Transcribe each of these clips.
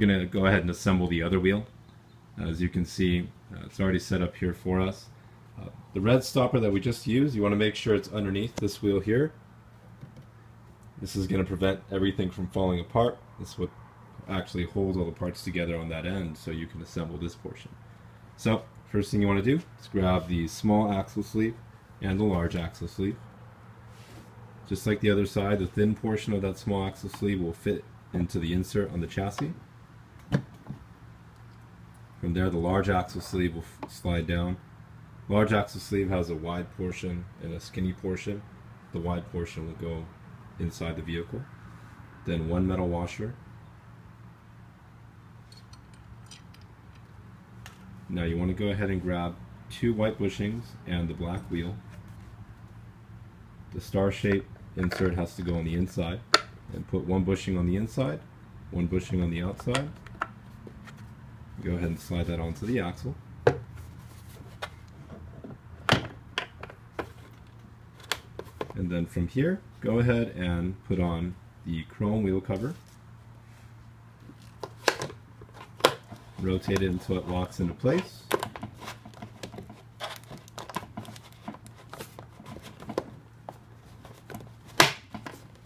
going to go ahead and assemble the other wheel. As you can see, it's already set up here for us. The red stopper that we just used, you want to make sure it's underneath this wheel here. This is going to prevent everything from falling apart. This is what actually holds all the parts together on that end, so you can assemble this portion. So first thing you want to do is grab the small axle sleeve and the large axle sleeve. Just like the other side, the thin portion of that small axle sleeve will fit into the insert on the chassis. From there, the large axle sleeve will slide down. Large axle sleeve has a wide portion and a skinny portion. The wide portion will go inside the vehicle. Then one metal washer. Now you want to go ahead and grab 2 white bushings and the black wheel. The star-shaped insert has to go on the inside, and put 1 bushing on the inside, 1 bushing on the outside. Go ahead and slide that onto the axle. And then from here, go ahead and put on the chrome wheel cover. Rotate it until it locks into place.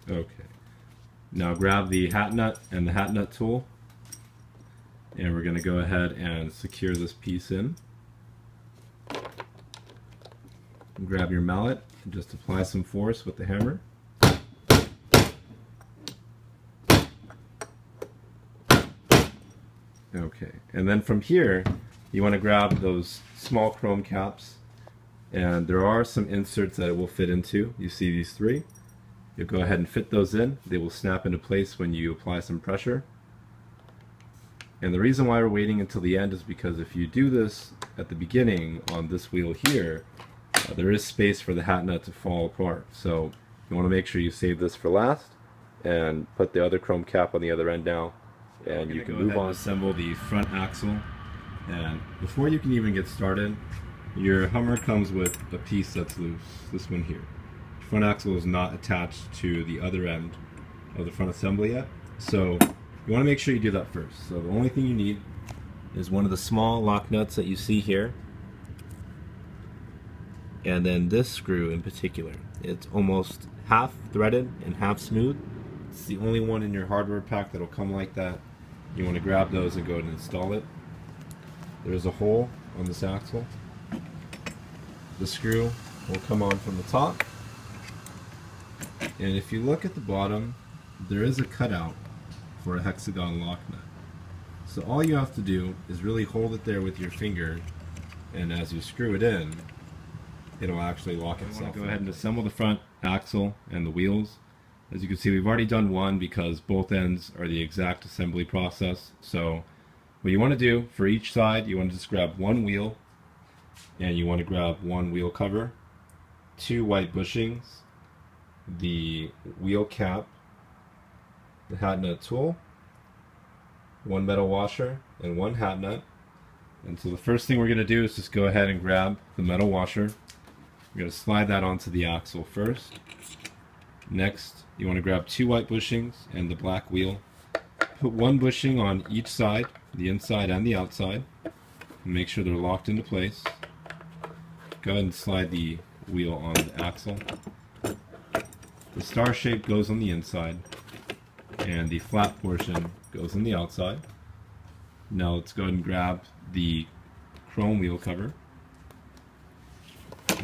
Okay. Now grab the hat nut and the hat nut tool, and we're going to go ahead and secure this piece in. And grab your mallet and just apply some force with the hammer. Okay, and then from here you want to grab those small chrome caps, and there are some inserts that it will fit into. You see these 3. You'll go ahead and fit those in. They will snap into place when you apply some pressure. And the reason why we're waiting until the end is because if you do this at the beginning on this wheel here, there is space for the hat nut to fall apart. So you want to make sure you save this for last and put the other chrome cap on the other end now, and you can move on. Assemble the front axle, and before you can even get started, your Hummer comes with a piece that's loose, this one here. The front axle is not attached to the other end of the front assembly yet, so you want to make sure you do that first. So the only thing you need is one of the small lock nuts that you see here, and then this screw in particular. It's almost half threaded and half smooth. It's the only one in your hardware pack that'll come like that. You want to grab those and go and install it. There's a hole on this axle. The screw will come on from the top, and if you look at the bottom, there is a cutout for a hexagon lock nut. So all you have to do is really hold it there with your finger, and as you screw it in, it'll actually lock itself. Go ahead and assemble the front axle and the wheels. As you can see, we've already done one because both ends are the exact assembly process. So what you want to do for each side, you want to just grab 1 wheel, and you want to grab 1 wheel cover, 2 white bushings, the wheel cap, the hat nut tool, 1 metal washer, and 1 hat nut. And so the first thing we're going to do is just go ahead and grab the metal washer. We're going to slide that onto the axle first. Next, you want to grab 2 white bushings and the black wheel. Put 1 bushing on each side, the inside and the outside, and make sure they're locked into place. Go ahead and slide the wheel on the axle. The star shape goes on the inside, and the flat portion goes on the outside. Now let's go ahead and grab the chrome wheel cover.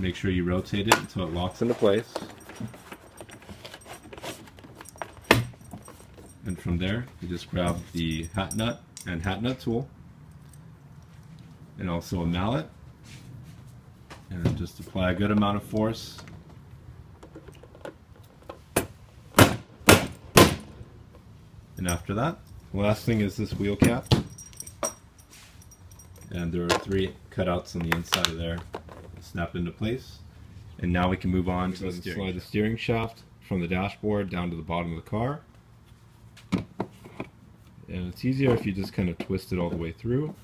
Make sure you rotate it until it locks into place. And from there, you just grab the hat nut and hat nut tool, and also a mallet, and just apply a good amount of force. And after that, the last thing is this wheel cap, and there are 3 cutouts on the inside of there. Snap into place, and now we can move on to slide the steering shaft from the dashboard down to the bottom of the car. And it's easier if you just kind of twist it all the way through.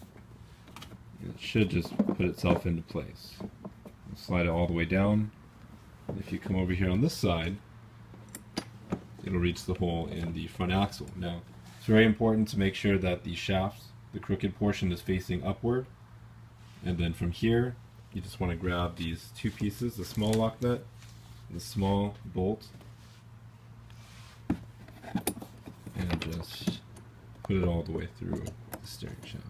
It should just put itself into place. Slide it all the way down. And if you come over here on this side, it'll reach the hole in the front axle. Now, as very important to make sure that the shaft, the crooked portion, is facing upward. And then from here, you just want to grab these two pieces, the small lock nut and the small bolt, and just put it all the way through the steering shaft.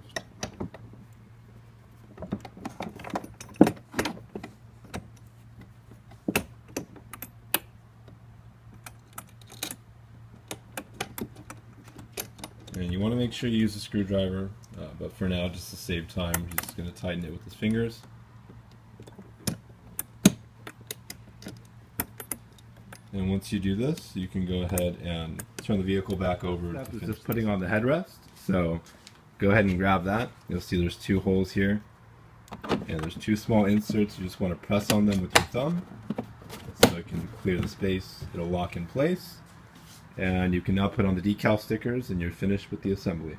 And you want to make sure you use a screwdriver, but for now, just to save time, he's just going to tighten it with his fingers. And once you do this, you can go ahead and turn the vehicle back over. To just putting on the headrest, so go ahead and grab that. You'll see there's two holes here, and there's two small inserts. You just want to press on them with your thumb, so it can clear the space. It'll lock in place. And you can now put on the decal stickers and you're finished with the assembly.